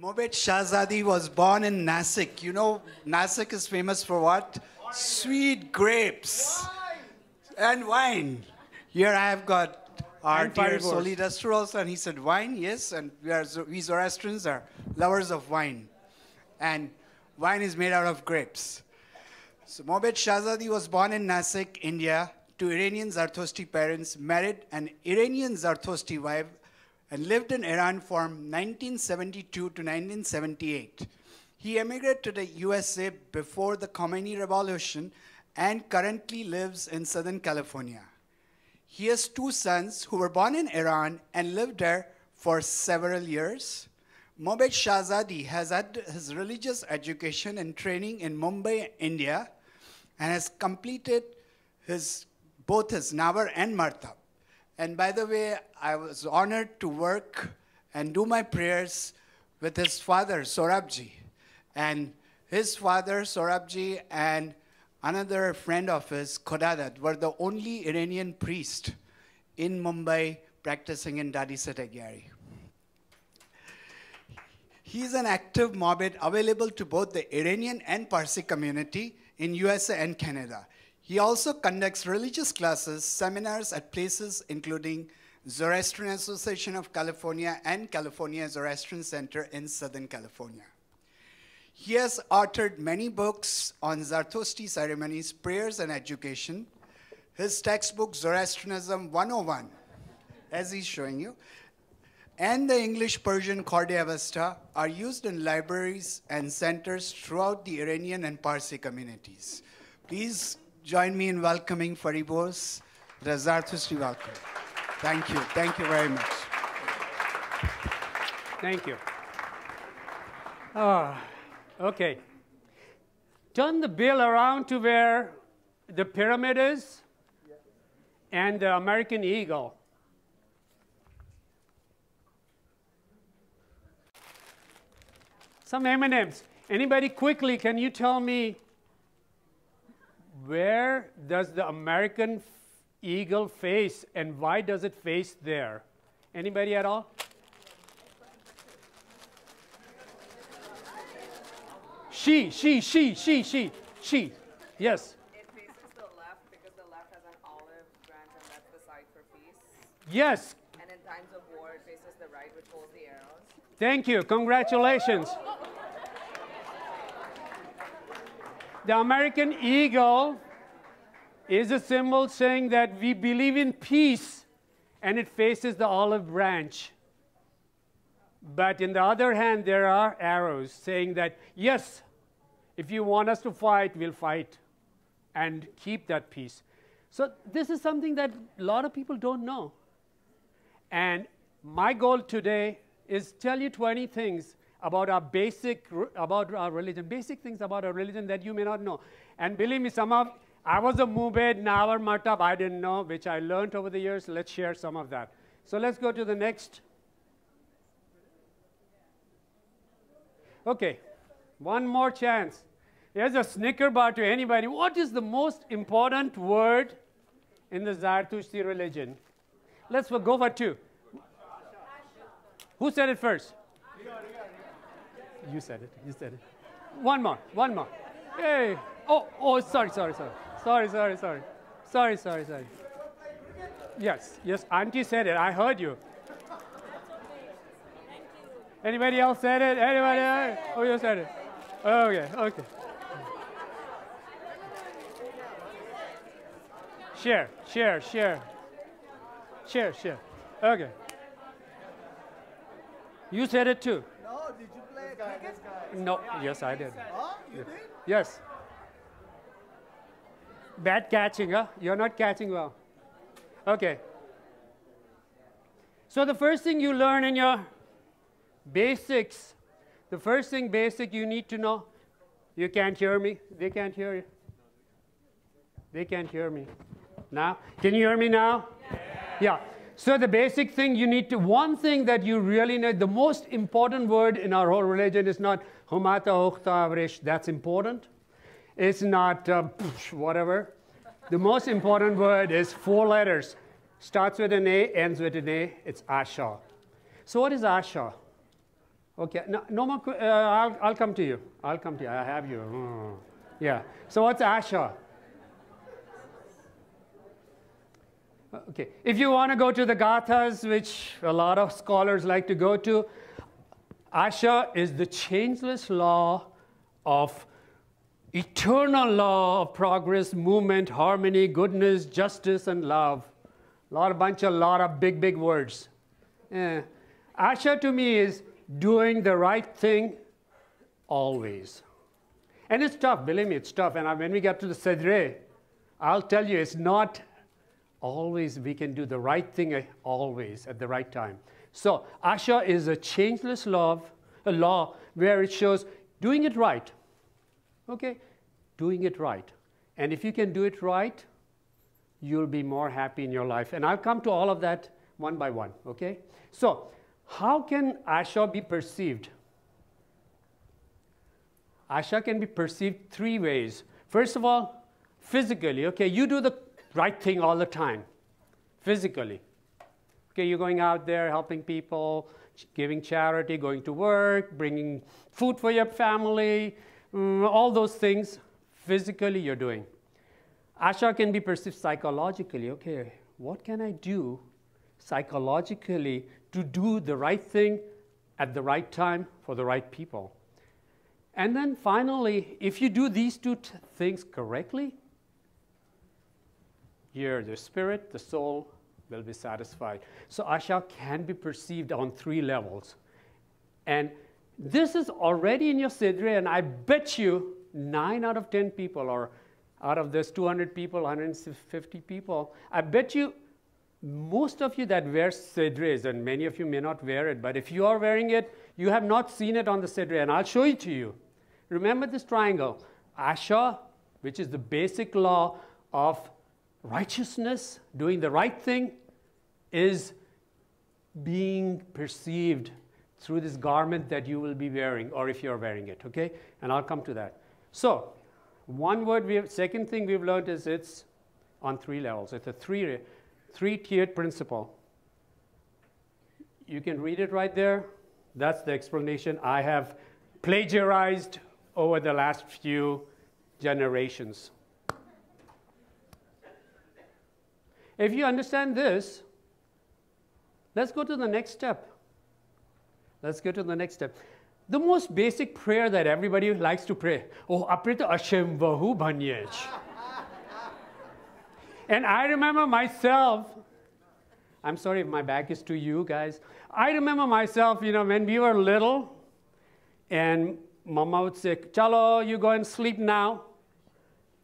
Fariborz Shahzadi was born in Nasik. You know, Nasik is famous for what? Sweet grapes and wine. Here I have got our dear Solidastro also, and he said wine, yes, and we Zoroastrians are lovers of wine. And wine is made out of grapes. So Fariborz Shahzadi was born in Nasik, India, to Iranian Zartosti parents, married an Iranian Zartosti wife, and lived in Iran from 1972 to 1978. He emigrated to the USA before the Khomeini Revolution and currently lives in Southern California. He has two sons who were born in Iran and lived there for several years. Fariborz Shahzadi has had his religious education and training in Mumbai, India, and has completed both his Navar and Martab. And by the way, I was honored to work and do my prayers with his father, Sorabji. And his father, Sorabji, and another friend of his, Khodadat, were the only Iranian priest in Mumbai practicing in Dadi Satagyari. He is an active Mobed available to both the Iranian and Parsi community in USA and Canada. He also conducts religious classes, seminars at places including Zoroastrian Association of California and California Zoroastrian Center in Southern California. He has authored many books on Zartosti ceremonies, prayers, and education. His textbook, Zoroastrianism 101, as he's showing you, and the English-Persian Khorde Avesta are used in libraries and centers throughout the Iranian and Parsi communities. Please join me in welcoming Fariborz, the Zartosti welcome. Thank you. Thank you very much. Thank you. Okay. Turn the bill around to where the pyramid is and the American eagle. Some M&Ms. Anybody quickly, can you tell me where does the American eagle face and why does it face there? Anybody at all? She. Yes. It faces the left because the left has an olive branch and that's the side for peace. Yes. And in times of war, it faces the right, which holds the arrows. Thank you. Congratulations. The American eagle is a symbol saying that we believe in peace, and it faces the olive branch. But in the other hand, there are arrows saying that, yes, if you want us to fight, we'll fight and keep that peace. So this is something that a lot of people don't know. And my goal today is tell you 20 things about our religion, basic things about our religion that you may not know. And believe me, I was a Mubed, Navar, Martab, I didn't know, which I learned over the years. Let's share some of that. So let's go to the next. Okay, one more chance. Here's a Snicker bar to anybody. What is the most important word in the Zartushti religion? Let's go for two. Who said it first? You said it. You said it. One more. Hey. Oh, sorry. Sorry. Yes, Auntie said it. I heard you. Anybody else said it? Anybody else? Oh, you said it. Okay. Share. Okay. You said it too. No, did you play cricket? No, yes, I did. Oh, you did? Yes. Bad catching, huh? You're not catching well. Okay. So the first thing you learn in your basics, the first thing basic you need to know, you can't hear me. They can't hear you. They can't hear me. Now, can you hear me now? Yeah. So the basic thing you need to, one thing that you really need, the most important word in our whole religion is not humata ukhta avrish, that's important. It's not whatever. The most important word is 4 letters. Starts with an A, ends with an A. It's Asha. So what is Asha? Okay, no more, I'll come to you. I'll come to you, I have you. Oh. Yeah, so what's Asha? Okay, if you want to go to the Gathas, which a lot of scholars like to go to, Asha is the changeless law of eternal law of progress, movement, harmony, goodness, justice, and love. Lot of big words. Yeah. Asha to me is doing the right thing always. And it's tough, believe me, it's tough. And when we get to the sedreh, I'll tell you, it's not always we can do the right thing always at the right time. So Asha is a changeless law, a law where it shows doing it right. Okay, doing it right. And if you can do it right, you'll be more happy in your life. And I'll come to all of that one by one, okay? So how can Asha be perceived? Asha can be perceived three ways. First of all, physically, okay, you do the right thing all the time, physically. Okay, you're going out there helping people, giving charity, going to work, bringing food for your family, all those things, physically you're doing. Asha can be perceived psychologically. Okay, what can I do psychologically to do the right thing at the right time for the right people? And then finally, if you do these two things correctly, the spirit, the soul will be satisfied. So Asha can be perceived on three levels. And this is already in your sedreh, and I bet you 9 out of 10 people, or out of this 200 people, 150 people, I bet you most of you that wear sedrehs, and many of you may not wear it, but if you are wearing it, you have not seen it on the sedreh, and I'll show it to you. Remember this triangle. Asha, which is the basic law of righteousness, doing the right thing, is being perceived through this garment that you will be wearing, or if you're wearing it, okay? And I'll come to that. So, second thing we've learned is it's on 3 levels. It's a three-tiered principle. You can read it right there. That's the explanation I have plagiarized over the last few generations. If you understand this, let's go to the next step. Let's go to the next step. The most basic prayer that everybody likes to pray. Oh, aprita Ashem Vohu bhanyech. And I remember myself, I'm sorry if my back is to you guys. I remember myself, when we were little, and Mama would say, Chalo, you go and sleep now.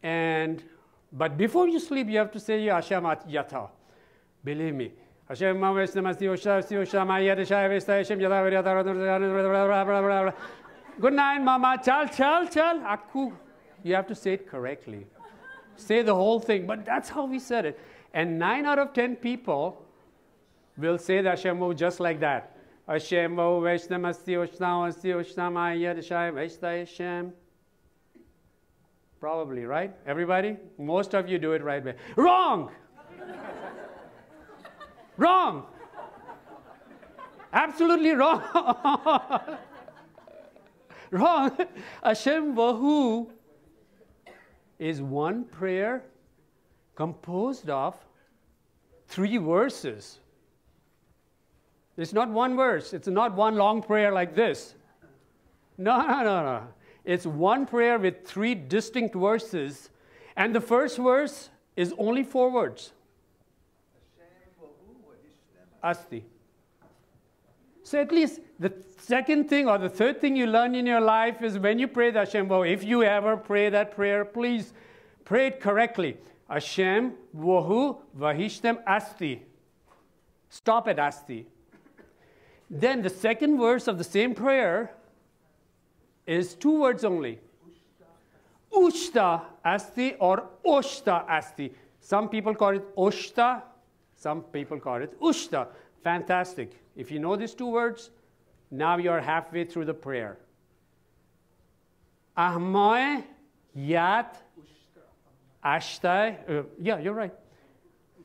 But before you sleep, you have to say Ashem Yatha. Believe me. Ashem Vohu. Good night, Mama. Chal. Akku. You have to say it correctly. Say the whole thing. But that's how we said it. And 9 out of 10 people will say the Ashem Vohu just like that. Ashem Vohu Hashem. Probably, right? Everybody? Most of you do it right way. Wrong! Wrong! Absolutely wrong! Wrong! Ashem Vohu is one prayer composed of 3 verses. It's not one verse. It's not one long prayer like this. No. It's one prayer with 3 distinct verses. And the first verse is only 4 words. Asti. So at least the second thing or the third thing you learn in your life is when you pray the Ashem Vohu, if you ever pray that prayer, please pray it correctly. Ashem Vohu Vahishtem Asti. Stop at Asti. Then the second verse of the same prayer is 2 words only. Ushta Asti or Oshta Asti. Some people call it Oshta, some people call it Ushta. Fantastic. If you know these 2 words, now you're halfway through the prayer. Ahmoe Yat Ashtai. Yeah, you're right.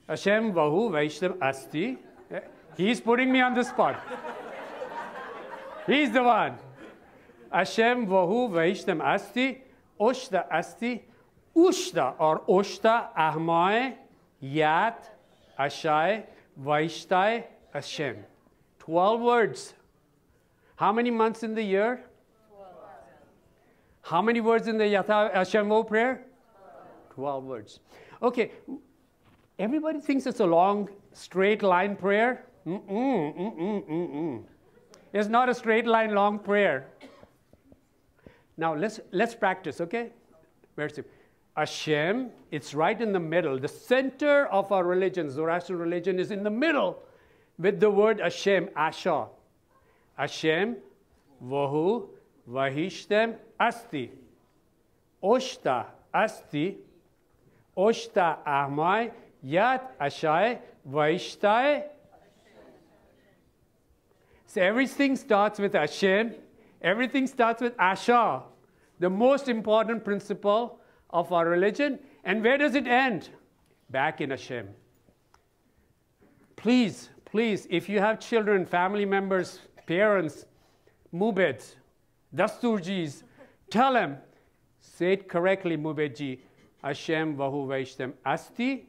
Ashem Vohu Vaishtam Asti. He's putting me on the spot. He's the one. Ashem Vohu Vaishtam Asti, Oshta Asti, Ushta or Oshta Ahmai, Yat, Ashai, Vaishtai, Ashem. 12 words. How many months in the year? 12. How many words in the Yatha Ashem Vohu prayer? 12 words. Okay, everybody thinks it's a long, straight line prayer. It's not a straight line, long prayer. Now let's practice, okay? Very simple. Ashem, it's right in the middle. The center of our religion, Zoroastrian religion, is in the middle with the word Ashem, Asha. Ashem, Vohu, Vahishtem, Asti. Oshta, Asti. Oshta, Ahmai, Yat, Ashai, Vaishtai. So everything starts with Ashem. Everything starts with Asha, the most important principle of our religion. And where does it end? Back in Ashem. Please, please, if you have children, family members, parents, Mubeds, Dasturjis, tell them, say it correctly, Mubedji. Ashem Vohu Vaishtam Asti,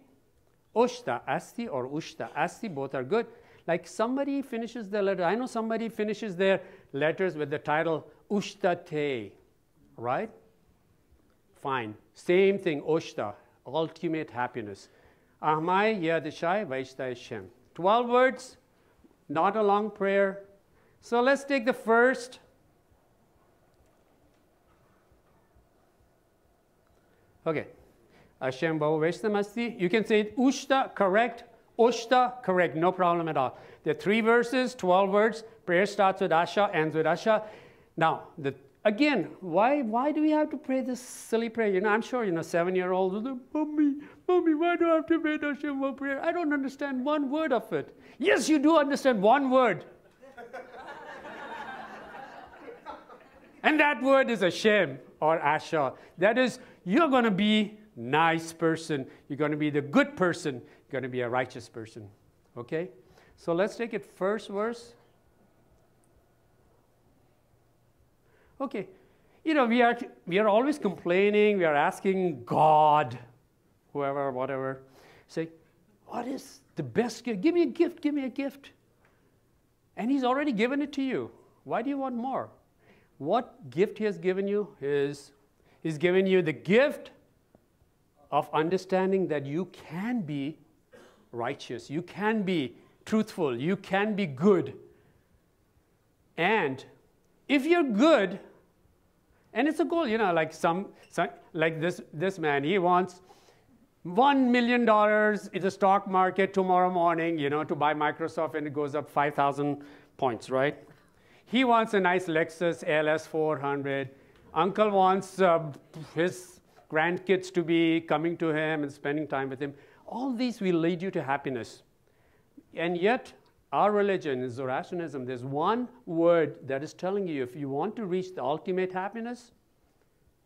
Oshta Asti or Ushta Asti, both are good. Like somebody finishes their letter. I know somebody finishes their letters with the title Ushtate, right? Fine. Same thing, Oshta, ultimate happiness. Ahmai Yadishai Vaishtai Hashem. 12 words, not a long prayer. So let's take the first. Okay. Ashem Vohu Vaishtam Asti. You can say it Ushta, correct. Oshta, correct, no problem at all. There are 3 verses, 12 words. Prayer starts with Asha, ends with Asha. Now, again, why do we have to pray this silly prayer? You know, I'm sure, 7-year-olds will say, Mommy, why do I have to pray the Ashem Vohu prayer? I don't understand one word of it. Yes, you do understand one word. And that word is Ashem or Asha. That is, you're going to be nice person. You're going to be the good person. You're going to be a righteous person. Okay? So let's take it first verse. Okay. We are always complaining. We are asking God, whoever, whatever, say, what is the best gift? Give me a gift. Give me a gift. And He's already given it to you. Why do you want more? What gift He has given you is He's given you the gift of understanding that you can be righteous, you can be truthful, you can be good. And if you're good, and it's a goal, like like this man, he wants $1 million in the stock market tomorrow morning, to buy Microsoft, and it goes up 5,000 points, right? He wants a nice Lexus LS 400. Uncle wants his grandkids to be coming to him and spending time with him. All these will lead you to happiness. And yet, our religion, Zoroastrianism, there's one word that is telling you if you want to reach the ultimate happiness,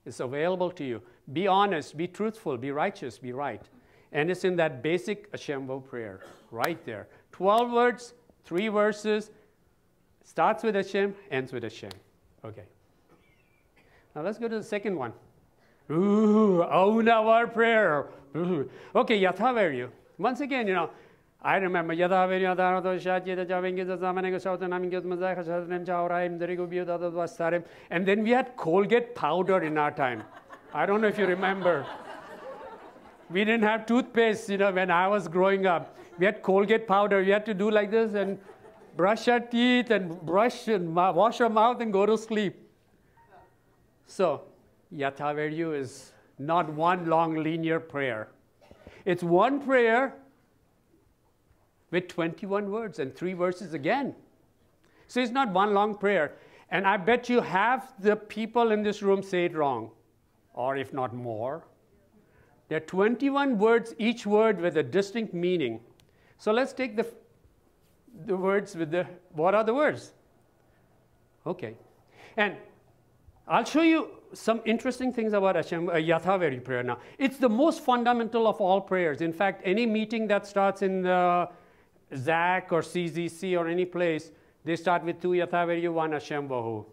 it's available to you. Be honest, be truthful, be righteous, be right. And it's in that basic Ashem Vohu prayer, right there. 12 words, 3 verses, starts with Hashem, ends with Hashem. Okay. Now let's go to the second one. Own our prayer. Okay, Yatha Ahu Vairyo. Once again, I remember Yatha Ahu Vairyo. And then we had Colgate powder in our time. I don't know if you remember. We didn't have toothpaste, when I was growing up. We had Colgate powder. We had to do like this and brush our teeth and brush and wash our mouth and go to sleep. So, Yatha Ahu Vairyo is not one long linear prayer. It's one prayer with 21 words and 3 verses again. So it's not one long prayer. And I bet you half the people in this room say it wrong, or if not more. There are 21 words, each word with a distinct meaning. So let's take the words with what are the words? Okay. And I'll show you some interesting things about Yatha Ahu Vairyo prayer now. It's the most fundamental of all prayers. In fact, any meeting that starts in the ZAC or CZC or any place, They start with 2 Yatha Ahu Vairyo, 1 Ashem Vohu.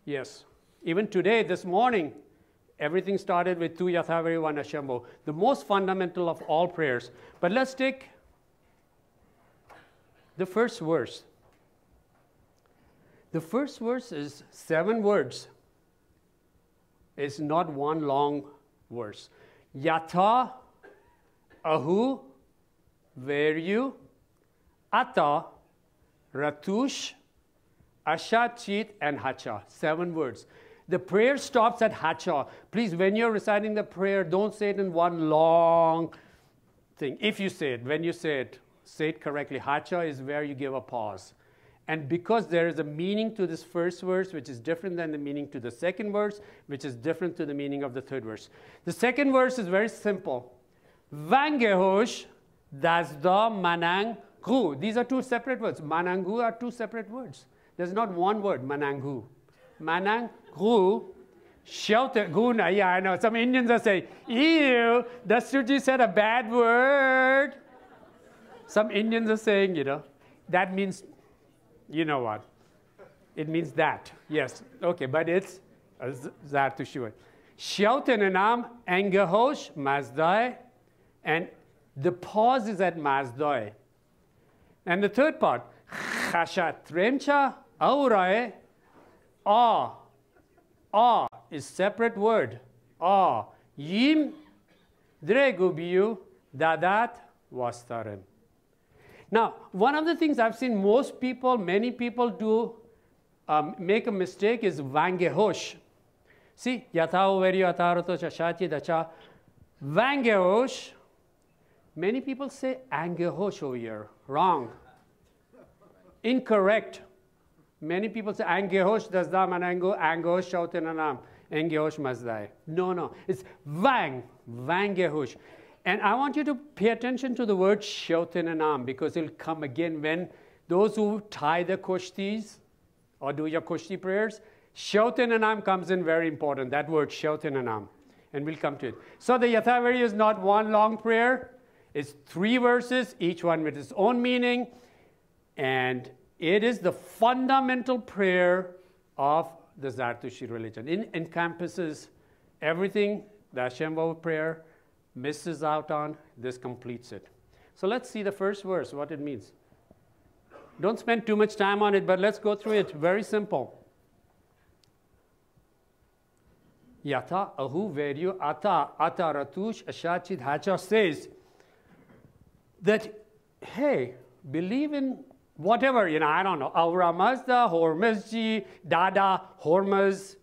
Yes. Even today, this morning, everything started with 2 Yatha Ahu Vairyo, 1 Ashem Vohu. The most fundamental of all prayers. But let's take the first verse. The first verse is 7 words. It's not one long verse. Yatha Ahu Vairyo Ata Ratush Asha Chit and Hacha. 7 words. The prayer stops at Hacha. Please, when you're reciting the prayer, don't say it in one long thing. If you say it, when you say it correctly. Hacha is where you give a pause. And because there is a meaning to this first verse, which is different than the meaning to the second verse, which is different to the meaning of the third verse. The second verse is very simple. Vangehosh dasda manangu. These are 2 separate words. Manangu are 2 separate words. There's not one word, manangu. Manangu, shelter, guna. Yeah, I know. Some Indians are saying, ew, the Suji said a bad word. Some Indians are saying, you know, that means, you know what? It means that. Yes. Okay, but it's Zartushuan. Shautananam Angahosh Mazdai. And the pause is at Mazdai. And the third part, Chashatremcha Aurae. Ah is separate word. Yim Dregubiu Dadat Wastarem. Now, one of the things I've seen many people do, make a mistake is Vangehosh. See, Yatha Ahu Vairyo Atarato Shashati Dacha. Vangehosh. Many people say Angehosh over here. Wrong. Incorrect. Many people say Angehosh Dasda Manango, Angehosh Shautananam, Angehosh Mazdai. No. It's Vangehosh. And I want you to pay attention to the word Shautananam because it'll come again when those who tie the koshtis or do your koshti prayers, Shautananam comes in very important, that word Shautananam. And we'll come to it. So the Yatha Ahu Vairyo is not one long prayer. It's 3 verses, each one with its own meaning. And it is the fundamental prayer of the Zartushi religion. It encompasses everything the Ashem Vohu prayer misses out on, this completes it. So let's see the first verse, what it means. Don't spend too much time on it, but let's go through it. Very simple. Yatha Ahu Vairyo Ata Ratush Ashachit Hacha says that, hey, believe in whatever, I don't know, Aura Mazda, Hormazji, Dada, Hormaz,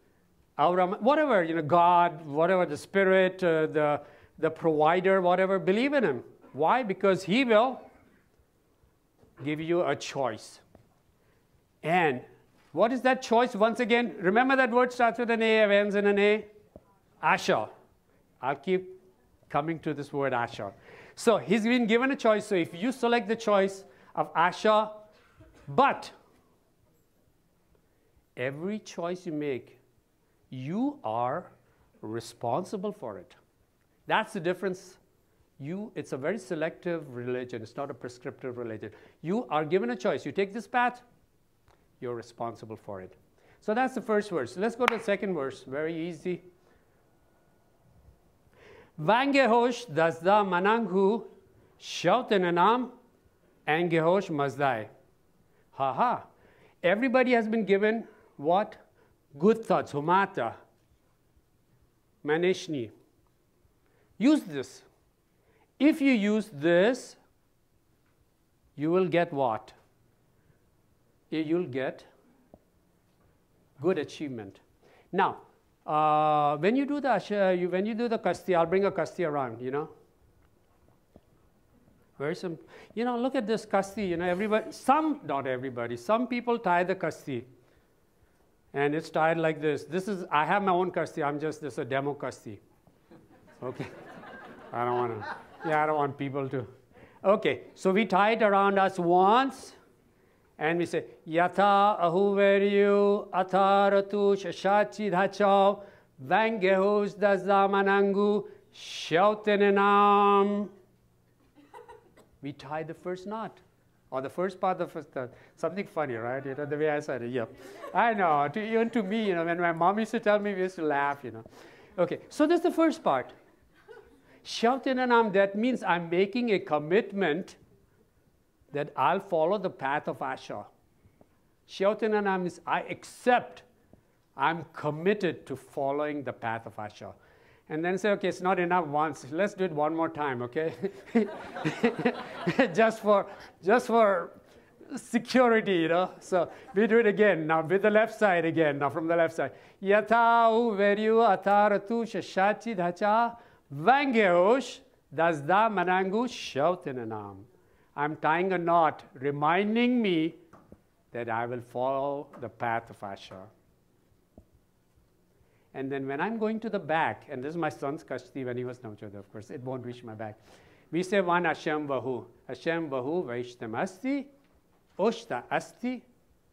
Aura, whatever, God, whatever, the spirit, the provider, whatever, believe in him. Why? Because he will give you a choice. And what is that choice? Once again, remember that word starts with an A, ends in an A? Asha. I'll keep coming to this word Asha. So he's been given a choice. So if you select the choice of Asha, but every choice you make, you are responsible for it. That's the difference. It's a very selective religion. It's not a prescriptive religion. You are given a choice. You take this path, you're responsible for it. So that's the first verse. Let's go to the second verse. Very easy. Vangehosh dasda mananghu shautananam angehosh mazdai. Ha. Everybody has been given what? Good thoughts. Humata. Manishni. Use this. If you use this, you will get what? You'll get good achievement. Now, when you do the Asha, when you do the koshti, I'll bring a koshti around, Very simple. Look at this koshti, everybody, not everybody, some people tie the koshti. And it's tied like this. I have my own koshti, this is a demo koshti. Okay. I don't want people to. Okay, so we tie it around us once, and we say, Yatha Ahu Vairyo Atharatu Shashachi Dhachao Vangehus Dazamanangu Shautenenam. We tie the first knot. Or the first part, the first, something funny, right? You know, the way I said it, yep. I know, even to me, you know, when my mom used to tell me, we used to laugh, you know. Okay, so that's the first part. Shautinanam, that means I'm making a commitment that I'll follow the path of Asha. Shautinanam is I accept, I'm committed to following the path of Asha. And then say, okay, it's not enough once. Let's do it one more time, okay? just for security, you know. So we do it again. Now with the left side again. Now from the left side. Yatha Ahu Vairyo ataratu shashati dhacha vangeosh dasda manangu shautinanam. I'm tying a knot, reminding me that I will follow the path of Asha. And then when I'm going to the back, and this is my son's koshti when he was Navjot, of course, it won't reach my back. We say one Ashem Vohu. Ashem Vohu Vaishtam Asti, Oshta Asti,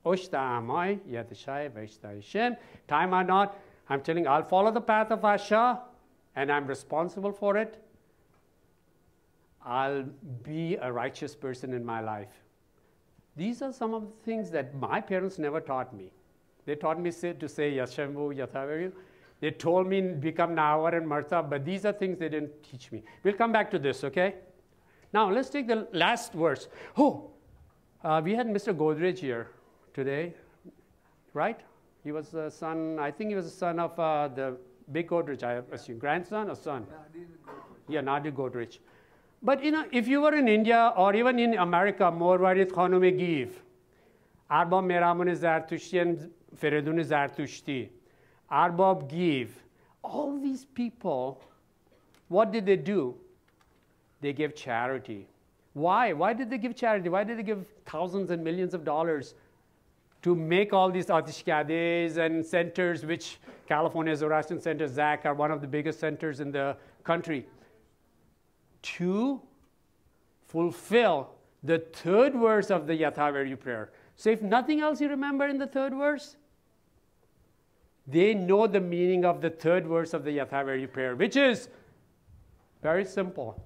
Oshta Amai, Yadashai, Vaishta Hashem. Time or not, I'm telling I'll follow the path of Asha, and I'm responsible for it. I'll be a righteous person in my life. These are some of the things that my parents never taught me. They taught me to say Ashem Vohu, Yatha Ahu Vairyo. They told me become Nawar and Martha, but these are things they didn't teach me. We'll come back to this, okay? Now, let's take the last verse. Oh, we had Mr. Godrej here today, right? He was the son, I think he was the son of the big Godrej, I assume. Grandson or son? Yeah, Nadir Godrej. But, you know, if you were in India or even in America, Morvarit Khanume give. Arba Meramun Zartushtian Feredun Zartushti. Arbab give. All these people, what did they do? They gave charity. Why? Why did they give charity? Why did they give thousands and millions of dollars to make all these atishkades and centers, which California Zoroastrian Center, ZAC, are one of the biggest centers in the country? To fulfill the third verse of the Yatha Ahu Vairyo prayer. So if nothing else you remember in the third verse, they know the meaning of the third verse of the Yatha Ahu Vairyo prayer, which is very simple.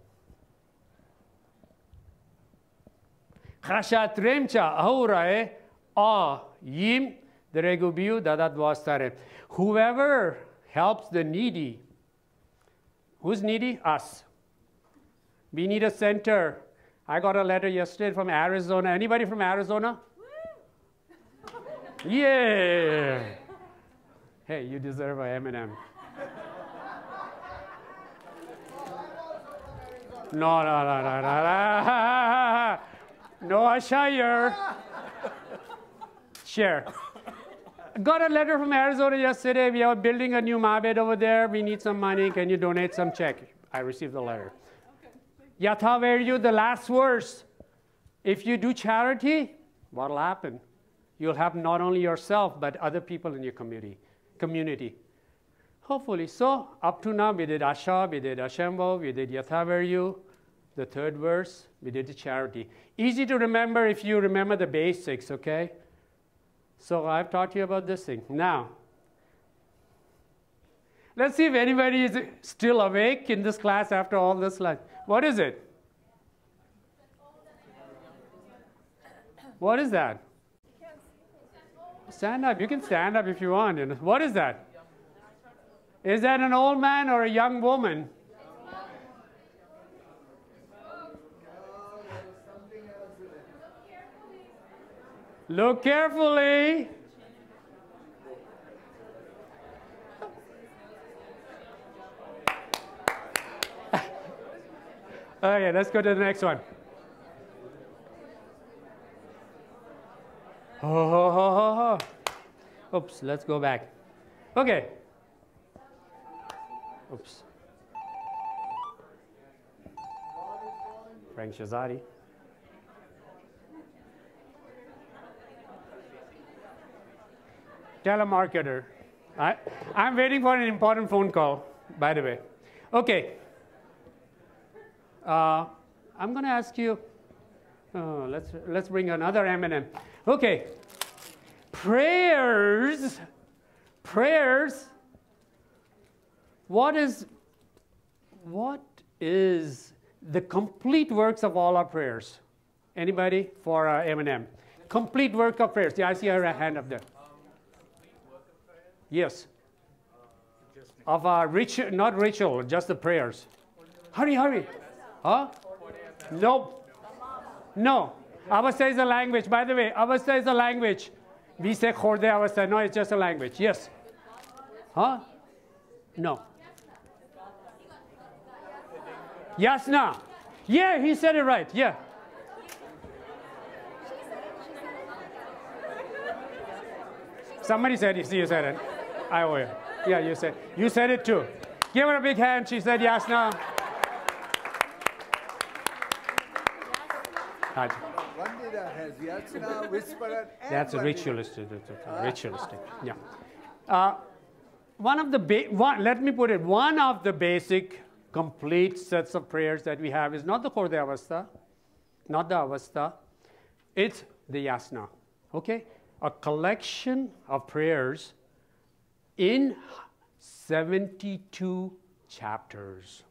Khashatremcha ahurae a yim deregubiu dadadwastare. Whoever helps the needy, who's needy? Us. We need a center. I got a letter yesterday from Arizona. Anybody from Arizona? Yeah. Hey, you deserve a M&M. No. No, Asha here. Share. Got a letter from Arizona yesterday. We are building a new mabed over there. We need some money. Can you donate some check? I received the letter. Yatha Ahu Vairyo, the last verse. If you do charity, what will happen? You'll help not only yourself, but other people in your community. Hopefully. So up to now, we did Asha, we did Ashem Vohu, we did Yatha Ahu Vairyo. The third verse, we did the charity. Easy to remember if you remember the basics, okay? So I've taught you about this thing. Now, let's see if anybody is still awake in this class after all this lunch. What is it? What is that? Stand up. You can stand up if you want. You know. What is that? Is that an old man or a young woman? Look carefully. Okay, let's go to the next one. Oops, let's go back. Okay. Oops. Fariborz Shahzadi. Telemarketer. I'm waiting for an important phone call, by the way. Okay. I'm going to ask you, let's bring another M&M. Okay. Prayers. What is the complete works of all our prayers? Anybody for M&M? Complete work of prayers. Yeah, I see her hand up there. Yes. Of ritual, not ritual, just the prayers. Hurry, hurry. Huh? Nope. No. Avastha is a language. By the way, Avastha is a language. We say Khorde Avastha. No, it's just a language. Yes. Huh? No. Yasna. Yeah, he said it right. Yeah. Somebody said it. You said it. I owe you. Yeah, you said it too. Give her a big hand. She said Yasna. Bhandara has Yasna, whisperer, and That's a Bhandara. ritualistic. Ritualistic. Yeah. Let me put it. One of the basic complete sets of prayers that we have is not the Khorde Avastha, not the Avastha. It's the Yasna. Okay, a collection of prayers in 72 chapters.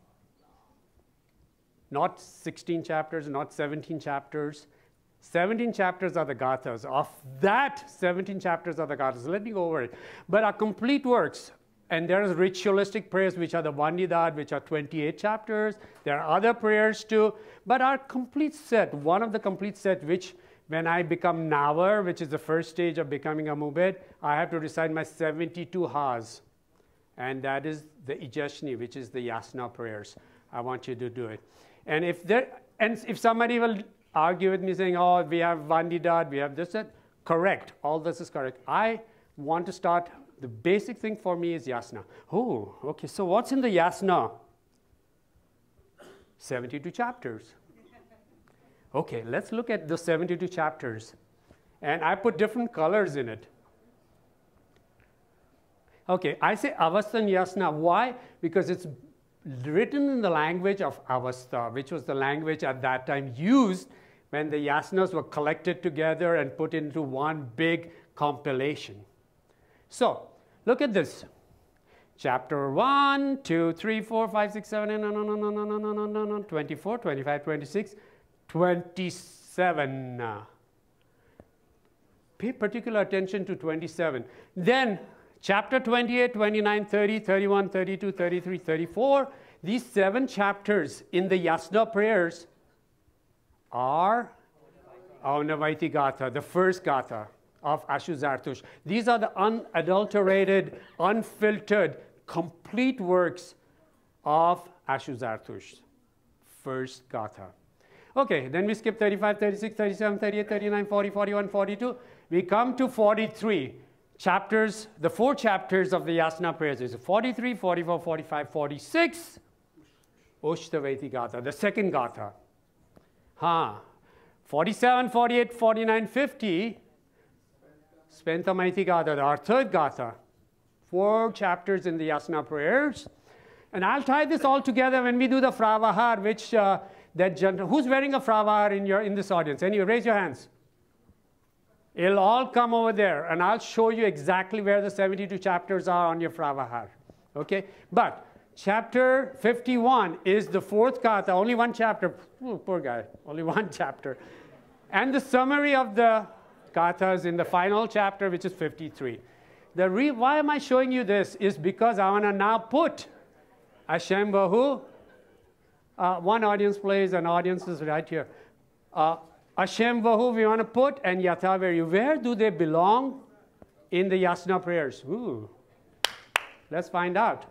Not 16 chapters, not 17 chapters. 17 chapters are the Gathas. Of that, 17 chapters are the Gathas. Let me go over it. But our complete works, and there is ritualistic prayers, which are the Vandidad, which are 28 chapters. There are other prayers too. But our complete set, one of the complete set, which when I become Navar, which is the first stage of becoming a Mubed, I have to recite my 72 Has. And that is the Ijashni, which is the Yasna prayers. I want you to do it. And if somebody will argue with me saying, oh, we have Vandidad, we have this, that, correct. All this is correct. I want to start, the basic thing for me is Yasna. Oh, okay, so what's in the Yasna? 72 chapters. Okay, let's look at the 72 chapters. And I put different colors in it. Okay, I say Avastha and Yasna. Why? Because it's written in the language of Avastha, which was the language at that time used when the Yasnas were collected together and put into one big compilation. So, look at this. Chapter 1, 2, 3, 4, 5, 6, 7, 24, 25, 26, 27. Pay particular attention to 27. Then, chapter 28, 29, 30, 31, 32, 33, 34, these 7 chapters in the Yasna prayers are Aunavaiti Gatha, the first Gatha of Ashu Zartush. These are the unadulterated, unfiltered, complete works of Ashu Zartush, first Gatha. Okay, then we skip 35, 36, 37, 38, 39, 40, 41, 42. We come to 43. Chapters, the 4 chapters of the Yasna prayers is 43, 44, 45, 46. Ushtavaiti Gatha, the second Gatha. 47, 48, 49, 50. Spentamaiti Gatha, our third Gatha. 4 chapters in the Yasna prayers. And I'll tie this all together when we do the Faravahar, which who's wearing a Faravahar in this audience? Anyway, raise your hands. It'll all come over there, and I'll show you exactly where the 72 chapters are on your Faravahar. Okay? But chapter 51 is the 4th Gatha, only 1 chapter. Oh, poor guy, only 1 chapter. And the summary of the Gathas in the final chapter, which is 53. Why am I showing you this is because I want to now put Ashem Vohu. One audience plays, and audience is right here. Ashem Vohu we want to put, and Yatha Ahu Vairyo. Where do they belong in the Yasna prayers? Ooh. Let's find out.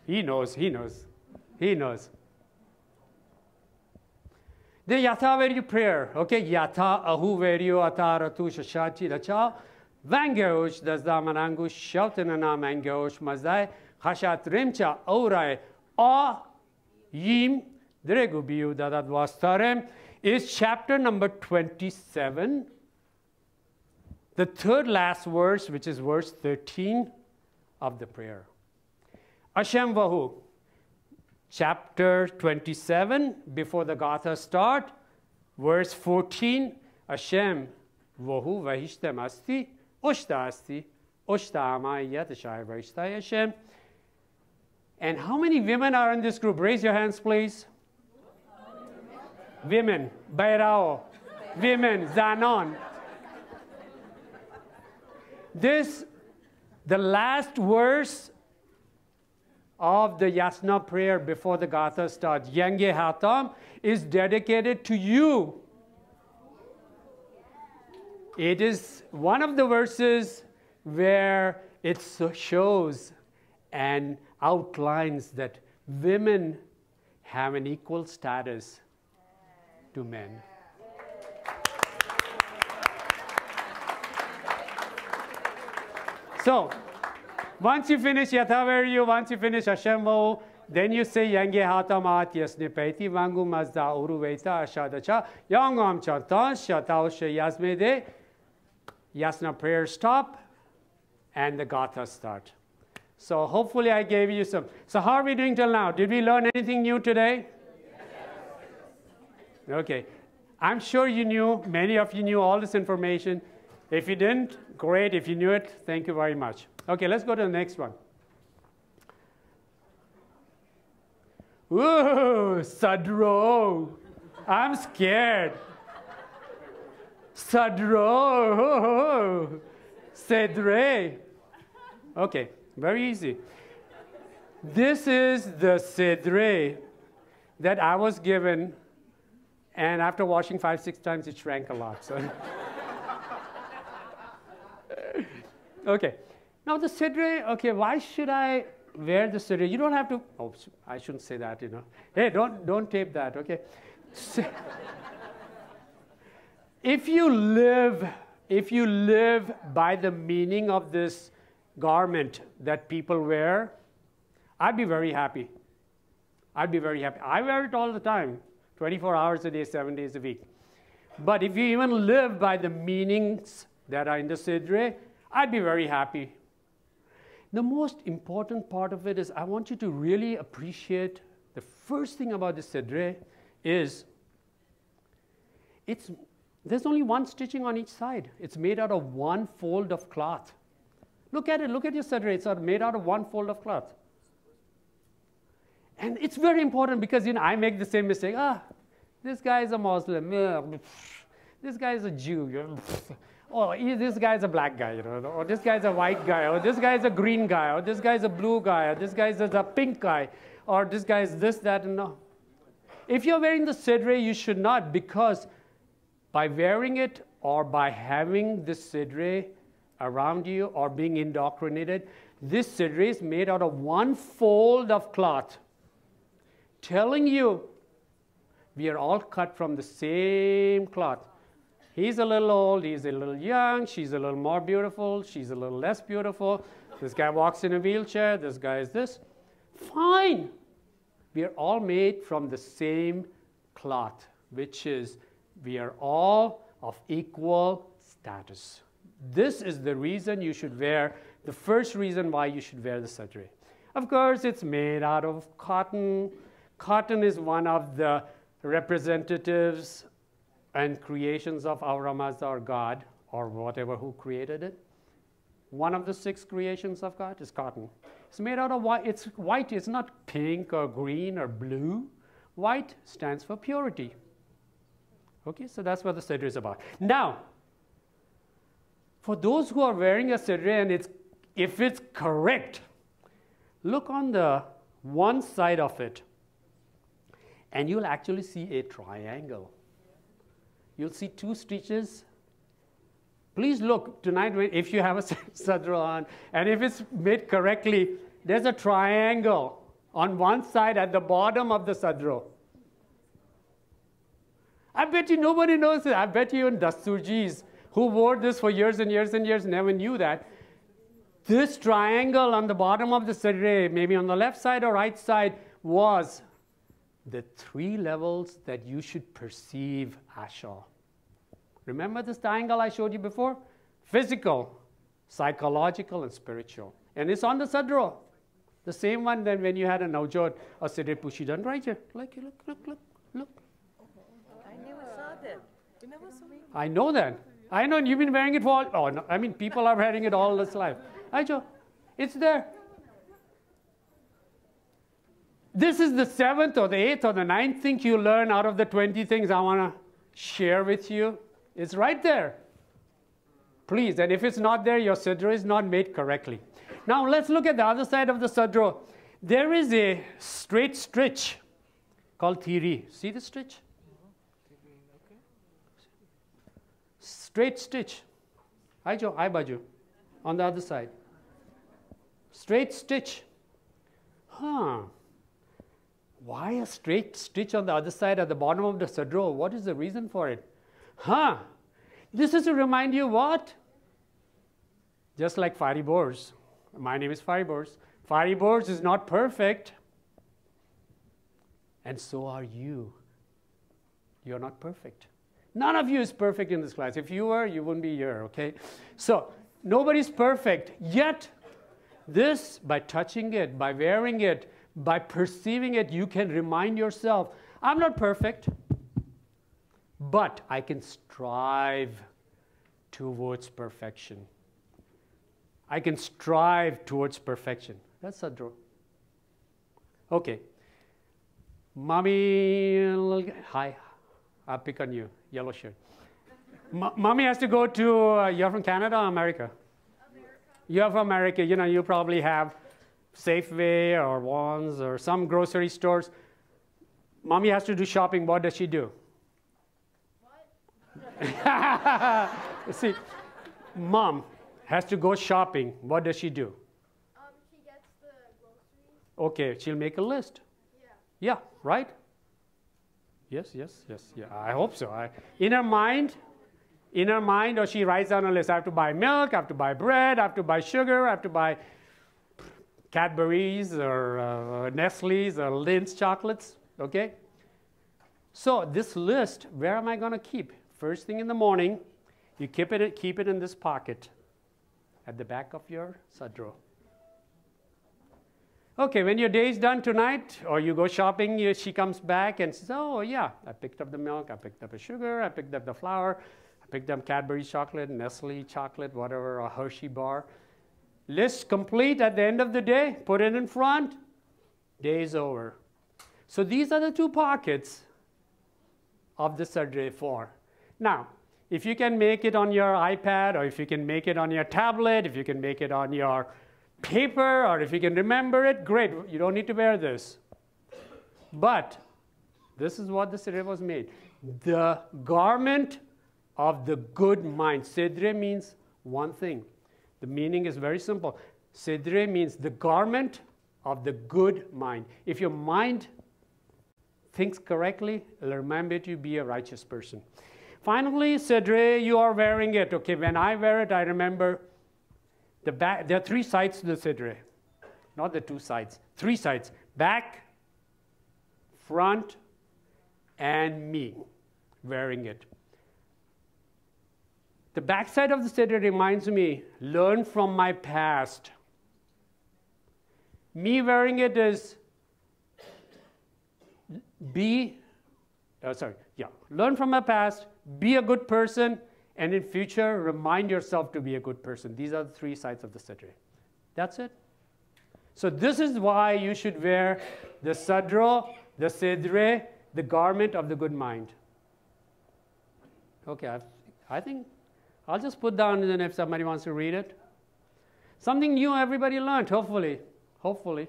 He knows, he knows, he knows. The Yatha Ahu Vairyo prayer. Okay, Yatha Ahu Vairyo Ataratu Shashati Racha Vangeosh Dazdamanangush Shautanana Mangeosh Mazdai Hashat Rimcha Aurai A Yim Dregubiu Dadat Wastarem is chapter number 27, the third last verse, which is verse 13 of the prayer. Ashem Vohu, chapter 27, before the Gatha start, verse 14, Ashem Vohu Vahishtam Asti, Ushta Asti, Ushta Amai Yatashai Vahishtai Hashem. And how many women are in this group? Raise your hands, please. Women, Bairao. women, Zanon. The last verse of the Yasna prayer before the Gathas starts, Yange Hatam, is dedicated to you. It is one of the verses where it shows and outlines that women have an equal status to men. So, once you finish Yatha Ahu Vairyo, once you finish Ashem Vohu, then you say Yange Hatam At Yasne Paiti Vangu Mazda Uru Veita Asha Dacha Yangam Chantan Shatao She Yasme De. Yasna prayer stop and the Gatha start. So hopefully I gave you some. So how are we doing till now? Did we learn anything new today? Yes. Okay. I'm sure you knew, many of you knew all this information. If you didn't, great. If you knew it, thank you very much. Okay, let's go to the next one. Ooh, Sudreh. I'm scared. Sudreh. Sedreh. Okay, very easy. This is the sedreh that I was given, and after washing 5-6 times, it shrank a lot. So. Okay, now the sedreh, okay, why should I wear the sedreh? You don't have to, oh, I shouldn't say that, you know. Hey, don't tape that, okay? If you live by the meaning of this garment that people wear, I'd be very happy. I'd be very happy. I wear it all the time, 24 hours a day, 7 days a week. But if you even live by the meanings that are in the sedreh, I'd be very happy. The most important part of it is I want you to really appreciate the first thing about the sedreh is there's only one stitching on each side. It's made out of one fold of cloth. Look at it. Look at your sedreh. It's made out of one fold of cloth. And it's very important because, you know, I make the same mistake. This guy is a Muslim. This guy is a Jew. Oh, this guy is a black guy, you know, or this guy is a white guy, or this guy is a green guy, or this guy is a blue guy, or this guy is a pink guy, or this guy is this, that, and no. If you're wearing the sedreh, you should not, because by wearing it or by having this sedreh around you or being indoctrinated, this sedreh is made out of one fold of cloth, telling you we are all cut from the same cloth. He's a little old, he's a little young, she's a little more beautiful, she's a little less beautiful. This guy walks in a wheelchair, this guy is this. Fine. We are all made from the same cloth, which is we are all of equal status. This is the reason you should wear, the first reason why you should wear the sedreh. Of course, it's made out of cotton. Cotton is one of the representatives and creations of Ahura Mazda or God or whatever who created it. One of the 6 creations of God is cotton. It's made out of white. It's white. It's not pink or green or blue. White stands for purity. Okay, so that's what the sedreh is about. Now, for those who are wearing a sedreh and if it's correct, look on the one side of it and you'll actually see a triangle. You'll see 2 stitches. Please look tonight if you have a sedreh on, and if it's made correctly, there's a triangle on one side at the bottom of the sedreh. I bet you nobody knows it. I bet you even Dasturjis who wore this for years and years and years never knew that. This triangle on the bottom of the sedreh, maybe on the left side or right side, was the 3 levels that you should perceive Asha. Remember this triangle I showed you before? Physical, psychological, and spiritual. And it's on the sedreh. The same one that when you had a Navjot or Sedreh Pushi done right here. Like, look. I never saw that. You never saw me? I know that. I know you've been wearing it for all, oh, no, I mean, people are wearing it all this life. It's there. This is the 7th or the 8th or the 9th thing you learn out of the 20 things I want to share with you. It's right there. Please, and if it's not there, your sedreh is not made correctly. Now let's look at the other side of the sedreh. There is a straight stitch called thiri. See the stitch? Straight stitch. Ai baju. On the other side. Straight stitch. Huh. Why a straight stitch on the other side at the bottom of the sedreh? What is the reason for it? Huh. This is to remind you what? Just like Fariborz. My name is Fariborz. Fariborz is not perfect. And so are you. You're not perfect. None of you is perfect in this class. If you were, you wouldn't be here, okay? So, nobody's perfect. Yet, this, by touching it, by wearing it, by perceiving it, you can remind yourself, I'm not perfect, but I can strive towards perfection. I can strive towards perfection. That's sedreh. Okay. Mommy, hi. I'll pick on you, yellow shirt. Mommy has to go to, you're from Canada or America? America. You're from America. You know, you probably have Safeway or Vons or some grocery stores. Mommy has to do shopping. What does she do? What? See, mom has to go shopping. What does she do? She gets the groceries. Okay, she'll make a list. Yeah, right? Yes, yeah, I hope so. In her mind, or she writes down a list. I have to buy milk, I have to buy bread, I have to buy sugar, I have to buy Cadbury's or Nestle's or Lindt chocolates, okay? So this list, where am I going to keep? First thing in the morning, you keep it in this pocket at the back of your sedreh. Okay, when your day is done tonight, or you go shopping, she comes back and says, oh yeah, I picked up the milk, I picked up the sugar, I picked up the flour, I picked up Cadbury chocolate, Nestle chocolate, whatever, a Hershey bar. List complete at the end of the day, put it in front, day is over. So these are the two pockets of the sedreh 4. Now, if you can make it on your iPad, or if you can make it on your tablet, if you can make it on your paper, or if you can remember it, great. You don't need to wear this. But this is what the sedreh was made. The garment of the good mind. Sedreh means one thing. The meaning is very simple. Sedreh means the garment of the good mind. If your mind thinks correctly, it'll remember you to be a righteous person. Finally, sedreh, you are wearing it. Okay, when I wear it, I remember the back. There are 3 sides to the sedreh. Not the 2 sides. 3 sides. Back, front, and me wearing it. The back side of the sedreh reminds me, learn from my past. Me wearing it is learn from my past, be a good person, and in future, remind yourself to be a good person. These are the 3 sides of the sedreh. That's it. So this is why you should wear the sedreh, the garment of the good mind. Okay, I think I'll just put down, and then if somebody wants to read it. Something new everybody learned, hopefully. Hopefully.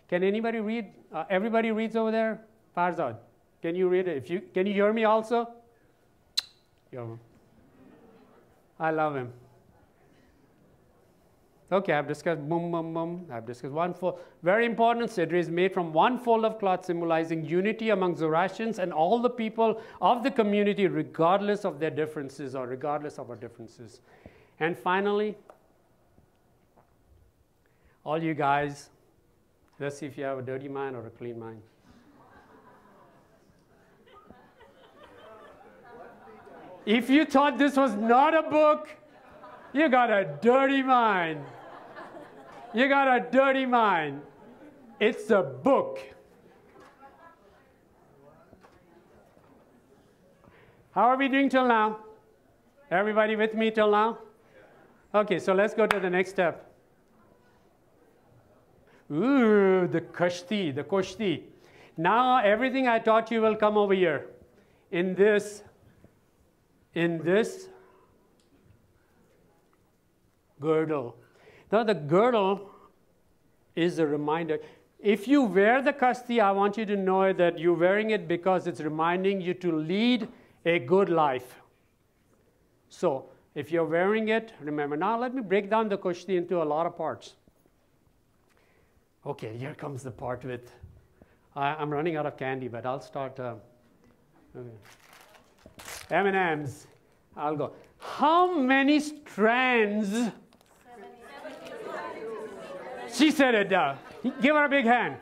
Can anybody read? Everybody reads over there? Farzad, can you read it? Can you hear me also? I love him. Okay, I've discussed boom, boom, boom. I've discussed one fold. Very important, sedreh is made from one fold of cloth, symbolizing unity among Zoroastrians and all the people of the community, regardless of their differences or regardless of our differences. And finally, all you guys, let's see if you have a dirty mind or a clean mind. If you thought this was not a book, you got a dirty mind. You got a dirty mind. It's a book. How are we doing till now? Everybody with me till now? Okay, so let's go to the next step. Ooh, the koshti. Now everything I taught you will come over here in this in this girdle. Now the girdle is a reminder. If you wear the koshti, I want you to know that you're wearing it because it's reminding you to lead a good life. So if you're wearing it, remember. Now let me break down the koshti into a lot of parts. Okay, here comes the part with, I'm running out of candy, but I'll start. M&Ms. I'll go. How many strands? She said it. Give her a big hand.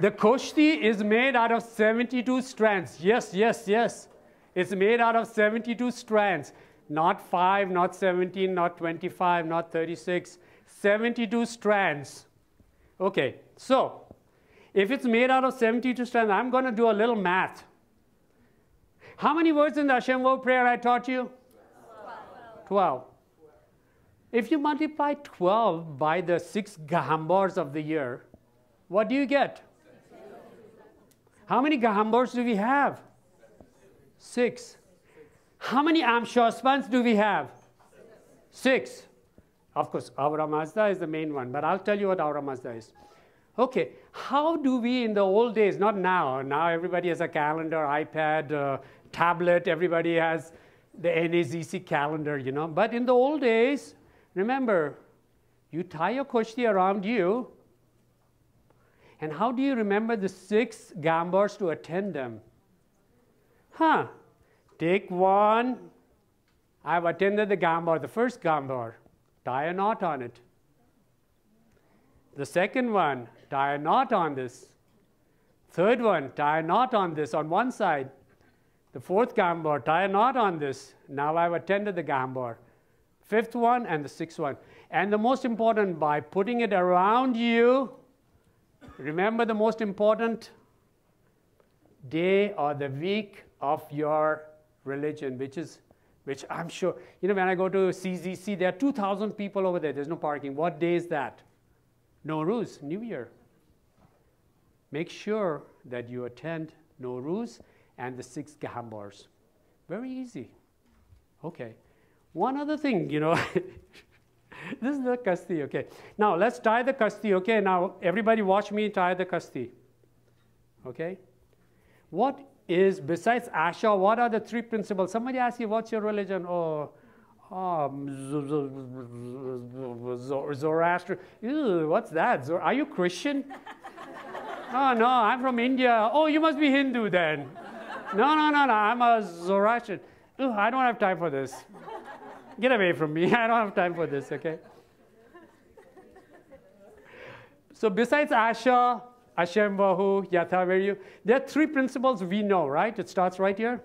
The koshti is made out of 72 strands. Yes, yes, yes. It's made out of 72 strands. Not 5, not 17, not 25, not 36. 72 strands. Okay, so if it's made out of 72 strands, I'm going to do a little math. How many words in the Ashem Vohu prayer I taught you? 12. If you multiply 12 by the 6 Gahambars of the year, what do you get? How many Gahambars do we have? 6. How many Amesha do we have? 6. Of course, Aura Mazda is the main one, but I'll tell you what Aura Mazda is. Okay, how do we in the old days, not now, now everybody has a calendar, iPad, tablet, everybody has the NAZC calendar, you know. But in the old days, remember, you tie your koshti around you, and how do you remember the 6 Gahambars to attend them? Take one. I've attended the Gahambar, the first Gahambar. Tie a knot on it. The second one, tie a knot on this. Third one, tie a knot on this on one side. The fourth Gahambar, tie a knot on this. Now I've attended the Gahambar. Fifth one and the sixth one. And the most important, by putting it around you, remember the most important day or the week of your religion, which I'm sure, you know, when I go to CZC, there are 2,000 people over there. There's no parking. What day is that? Nowruz, New Year. Make sure that you attend Nowruz and the 6 Gahambars. Very easy. Okay. One other thing, you know, this is the koshti, okay. Now, let's tie the koshti, okay. Now, everybody watch me tie the koshti, okay. What is, besides Asha, what are the 3 principles? Somebody asks you, what's your religion? Zoroastrian. Ew, what's that? Are you Christian? Oh, no, I'm from India. Oh, you must be Hindu then. No, I'm a Zoroastrian. Ew, I don't have time for this. Get away from me. I don't have time for this, okay? So besides Asha, Ashem Vohu, Yatha Ahu Vairyo, there are 3 principles we know, right? It starts right here.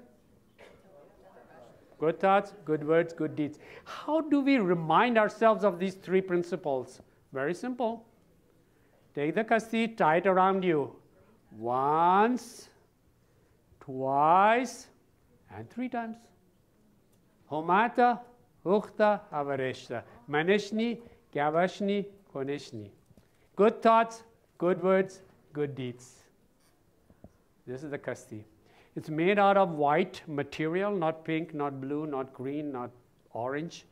Good thoughts, good words, good deeds. How do we remind ourselves of these 3 principles? Very simple. Take the koshti, tie it around you. Once, twice, and 3 times. Homata, Uchta, Avareshta. Manishni, Kyavashni, Konishni. Good thoughts, good words, good deeds. This is the koshti. It's made out of white material, not pink, not blue, not green, not orange,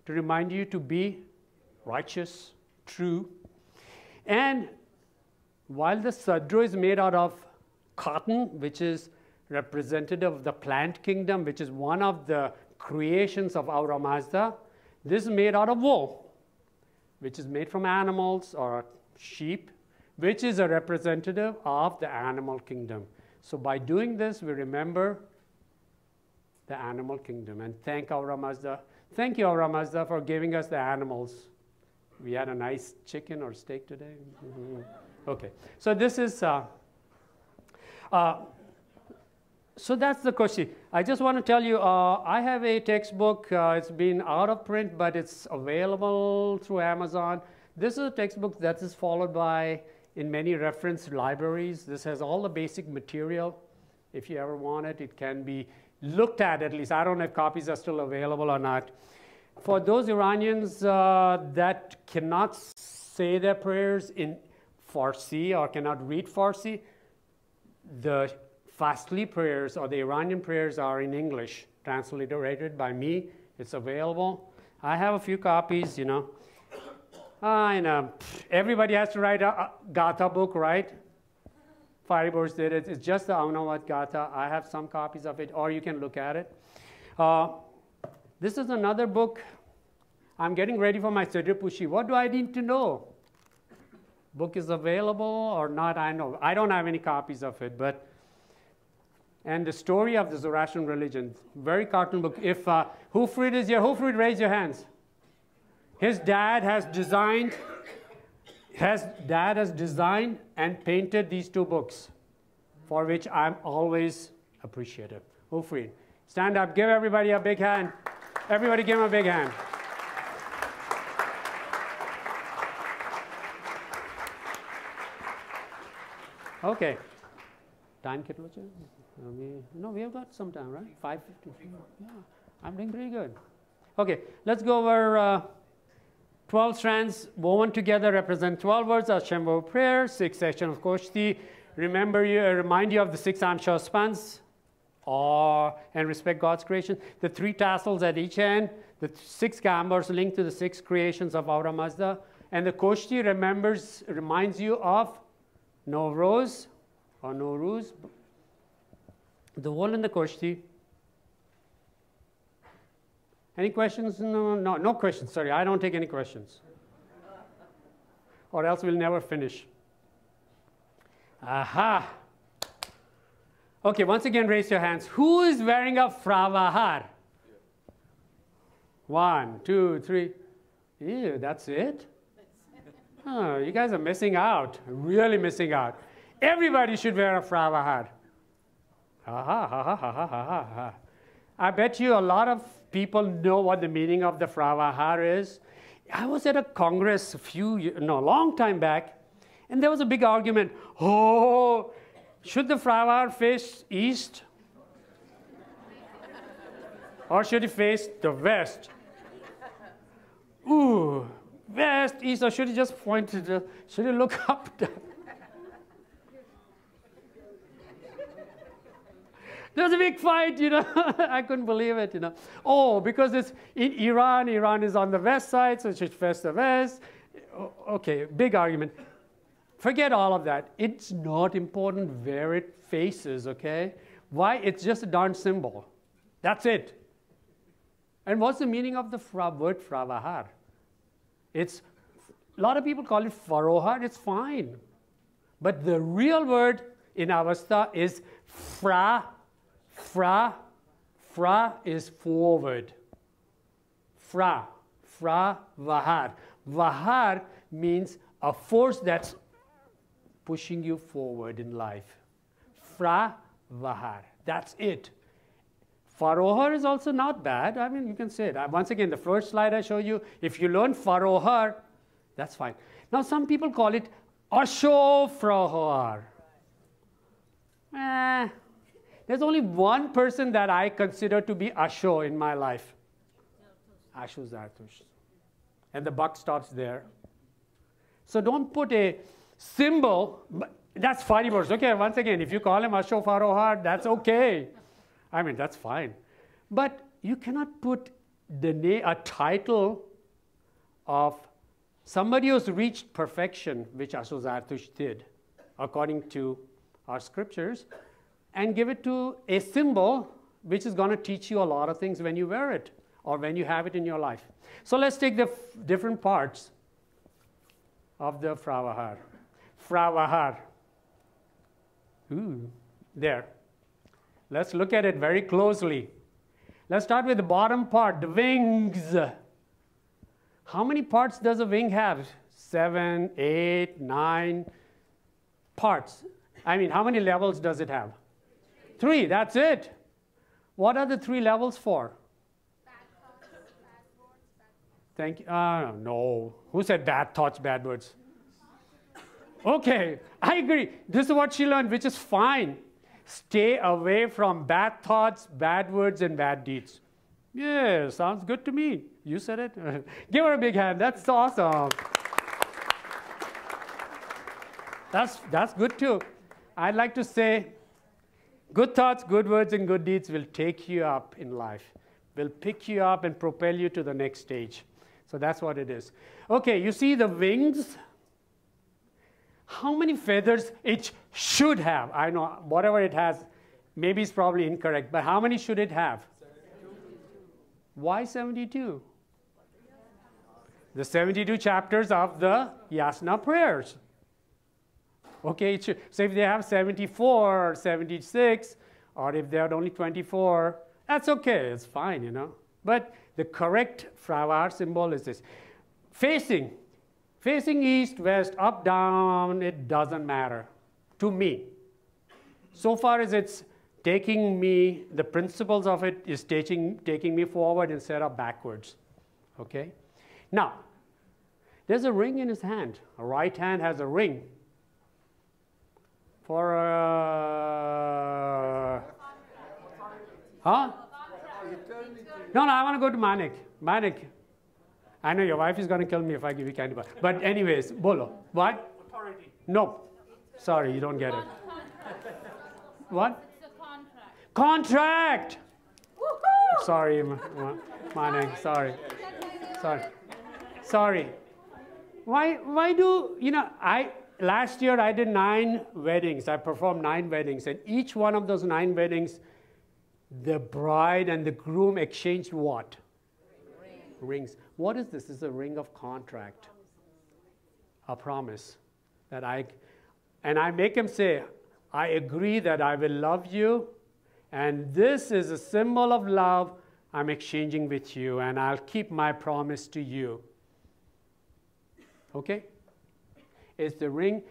to remind you to be righteous, true. And while the Sudreh is made out of cotton, which is representative of the plant kingdom, which is one of the creations of Aura Mazda, this is made out of wool, which is made from animals or sheep, which is a representative of the animal kingdom. So by doing this, we remember the animal kingdom and thank Aura Mazda. Thank you, Aura Mazda, for giving us the animals. We had a nice chicken or steak today. Okay, so this is, so that's the koshti. I just want to tell you, I have a textbook. It's been out of print, but it's available through Amazon. This is a textbook that is followed by in many reference libraries. This has all the basic material. If you ever want it, it can be looked at least. I don't know if copies are still available or not. For those Iranians that cannot say their prayers in Farsi or cannot read Farsi, The fastly prayers or the Iranian prayers are in English, transliterated by me. It's available. I have a few copies, you know. Everybody has to write a Gatha book, right? Fariborz did it. It's just the Avnavat Gatha. I have some copies of it, or you can look at it. This is another book. I'm getting ready for my sedreh pushi. What do I need to know? Book is available or not, I know. I don't have any copies of it, but and the story of the Zoroastrian religion, very cartoon book. If Hufrid is here, Hufrid, raise your hands. His dad has designed and painted these two books, for which I'm always appreciative. Hufrid, stand up, give everybody a big hand. Everybody give him a big hand. Okay. Time kitlo che? No, we have got some time, right? 5:50. Yeah, I'm doing pretty good. Okay, let's go over 12 strands woven together represent 12 words. Ashem Vohu prayer, 6 sections of koshti. Remind you of the 6 Amesha spans, and respect God's creation. The 3 tassels at each end, the 6 Gahambars linked to the 6 creations of Aura Mazda, and the koshti reminds you of Nowruz or Nowruz. The wool in the koshti. Any questions? No questions. Sorry, I don't take any questions. Or else we'll never finish. Aha. Okay, once again, raise your hands. Who is wearing a Faravahar? 1, 2, 3. Ew, that's it? Oh, you guys are missing out, really missing out. Everybody should wear a Faravahar. I bet you a lot of people know what the meaning of the Faravahar is. I was at a congress a long time back, and there was a big argument. Oh, should the Faravahar face east? Or should it face the west? Ooh, west, east, or should it just point to the, should it look up? There was a big fight, you know. I couldn't believe it, you know. Oh, because it's in Iran. Iran is on the west side, so it should face the west. Okay, big argument. Forget all of that. It's not important where it faces, okay? Why? It's just a darn symbol. That's it. And what's the meaning of the word Faravahar? It's, a lot of people call it Farohar. It's fine. But the real word in Avesta is Fra is forward. Faravahar. Vahar means a force that's pushing you forward in life. Faravahar. That's it. Farohar is also not bad. I mean, you can say it. Once again, the first slide I showed you, if you learn Farohar, that's fine. Now, some people call it Asho Farohar. There's only one person that I consider to be Asho in my life. Asho Zartush. And the buck stops there. So don't put a symbol. That's Fariborz. Okay, once again, if you call him Asho Farohar, that's okay. I mean, that's fine. But you cannot put a title of somebody who's reached perfection, which Asho Zartush did, according to our scriptures, and give it to a symbol which is going to teach you a lot of things when you wear it or when you have it in your life. So let's take the different parts of the Faravahar. Faravahar. Ooh, there. Let's look at it very closely. Let's start with the bottom part, the wings. How many parts does a wing have? 7, 8, 9 parts. I mean, how many levels does it have? 3, that's it. What are the 3 levels for? Thank you. No. Who said bad thoughts, bad words? Okay, I agree. This is what she learned, which is fine. Stay away from bad thoughts, bad words, and bad deeds. Yeah, sounds good to me. You said it. Give her a big hand. That's awesome. That's good too. I'd like to say Good thoughts, good words, and good deeds will take you up in life, will pick you up and propel you to the next stage. So that's what it is. Okay, you see the wings? How many feathers it should have? I know, whatever it has, maybe it's probably incorrect, but how many should it have? 72. Why 72? The 72 chapters of the Yasna prayers. Okay, so if they have 74 or 76, or if they had only 24, that's okay, it's fine, you know. But the correct Faravahar symbol is this. Facing east, west, up, down, it doesn't matter to me. So far as it's taking me, the principles of it is taking me forward instead of backwards, okay? Now, there's a ring in his hand. A right hand has a ring. For huh? No, I want to go to Manik. Manik. I know your wife is going to kill me if I give you candy bar. But anyways, bolo. What? Authority. No. Sorry, you don't get it. What? It's a contract. Contract! Woohoo! Sorry, Manik. Sorry. Sorry. Why do, you know, last year I did 9 weddings. I performed 9 weddings. And each one of those 9 weddings, the bride and the groom exchanged what? Rings. What is this? This is a ring of contract. A promise that I make him say, I agree that I will love you, and this is a symbol of love I'm exchanging with you, and I'll keep my promise to you. Okay? It's the ring.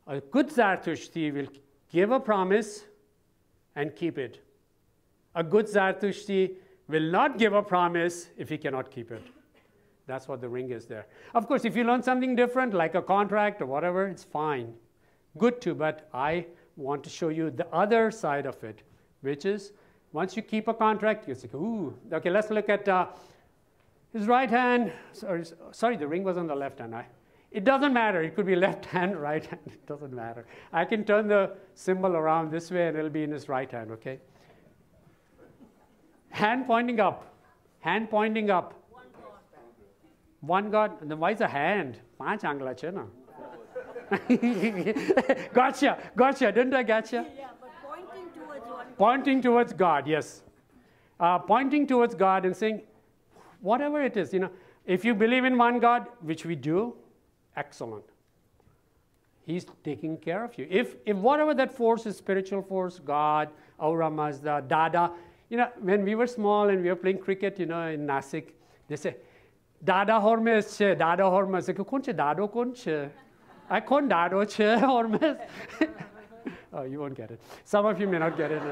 A good Zartushti will give a promise and keep it. A good Zartushti will not give a promise if he cannot keep it. That's what the ring is there. Of course, if you learn something different, like a contract or whatever, it's fine. Good too, but I want to show you the other side of it, which is once you keep a contract, you say, ooh. Okay, let's look at his right hand. Sorry, the ring was on the left hand. It doesn't matter. It could be left hand, right hand. It doesn't matter. I can turn the symbol around this way and it'll be in his right hand, okay? Hand pointing up. Hand pointing up. One God. And then why is a hand? Gotcha. Didn't I gotcha? Yeah, but pointing towards one. Pointing towards God, yes. Pointing towards God and saying, whatever it is, you know, if you believe in one God, which we do, excellent. He's taking care of you. If whatever that force is, spiritual force, God, Aura Mazda, Dada, you know, when we were small and we were playing cricket, you know, in Nasik, they say, Dada Hormes che, Dada Hormes. I say, Dado konche. I kon Dado che Hormes. Oh, you won't get it. Some of you may not get it.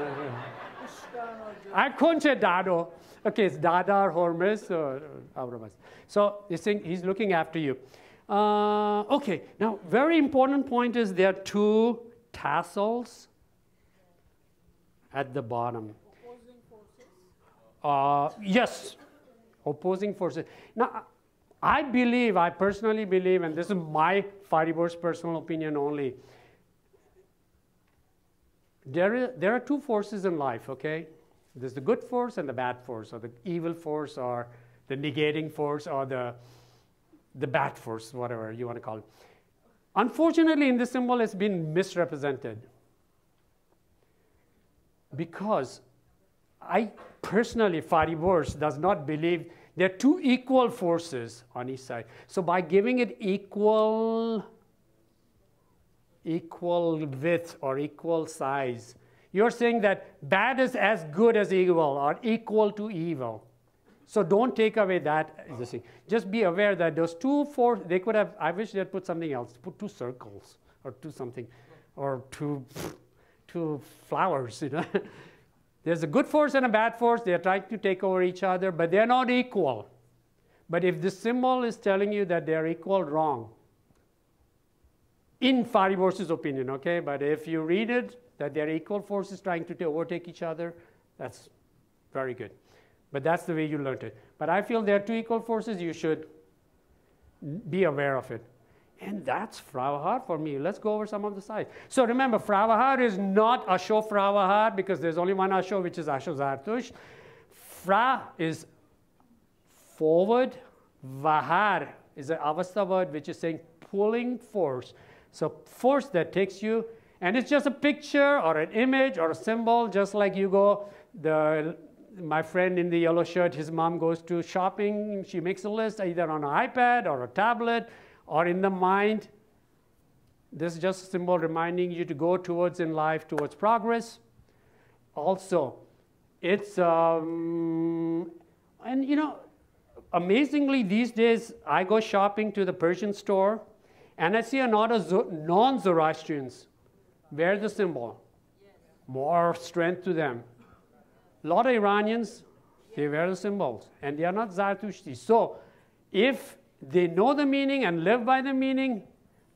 I konche Dado. Okay, it's Dada Hormes or Aura Mazda. So he's looking after you. Okay, now very important point is there are 2 tassels at the bottom. Yes, opposing forces. Now, I personally believe, and this is my Fariborz personal opinion only, there are 2 forces in life, okay? There's the good force and the bad force, or the evil force, or the negating force, or the bad force, whatever you want to call it. Unfortunately, in this symbol, it's been misrepresented. Because I personally, Fariborz does not believe there are 2 equal forces on each side. So by giving it equal width or equal size, you're saying that bad is as good as evil or equal to evil. So don't take away that. Just be aware that those 2 forces, they could have, I wish they'd put something else, put 2 circles or 2 something, or 2 flowers, you know. There's a good force and a bad force. They're trying to take over each other, but they're not equal. But if this symbol is telling you that they're equal, wrong. In Fariborz's opinion, okay? But if you read it, that they're equal forces trying to overtake each other, that's very good. But that's the way you learned it. But I feel there are 2 equal forces. You should be aware of it. And that's Faravahar for me. Let's go over some of the sides. So remember, Faravahar is not Asho Faravahar because there's only one Asho, which is Asho Zartush. Fra is forward. Vahar is an Avastha word which is saying pulling force. So force that takes you, and it's just a picture or an image or a symbol, just like you go, my friend in the yellow shirt, his mom goes to shopping, she makes a list either on an iPad or a tablet or in the mind. This is just a symbol reminding you to go towards in life, towards progress. Also, it's, and you know, amazingly these days, I go shopping to the Persian store and I see a lot of non-Zoroastrians wear the symbol. More strength to them. A lot of Iranians, they wear the symbols and they are not Zartushti. So if they know the meaning and live by the meaning,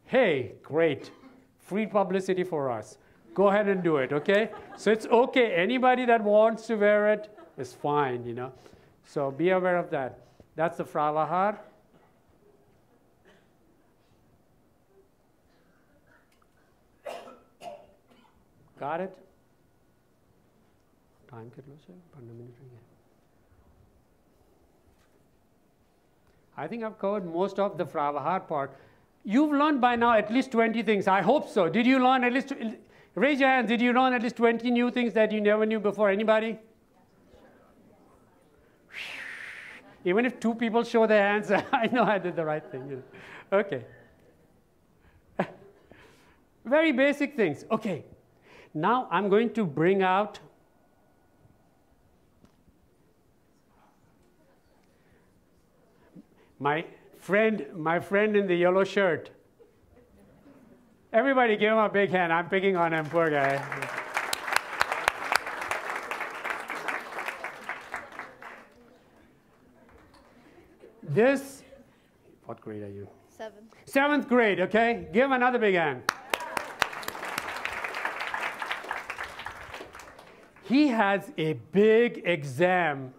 hey, great. Free publicity for us. Go ahead and do it, okay? So it's okay. Anybody that wants to wear it is fine, you know. So be aware of that. That's the Faravahar. Got it? Time kitlo se? 15 minutes again. I think I've covered most of the Faravahar part. You've learned by now at least 20 things. I hope so. Did you learn at least, raise your hands, did you learn at least 20 new things that you never knew before? Anybody? Even if 2 people show their hands, I know I did the right thing. You know. Okay. Very basic things. Okay. Now I'm going to bring out my friend in the yellow shirt. Everybody give him a big hand. I'm picking on him, poor guy. This, what grade are you? 7th. 7th grade, okay? Give him another big hand. He has a big exam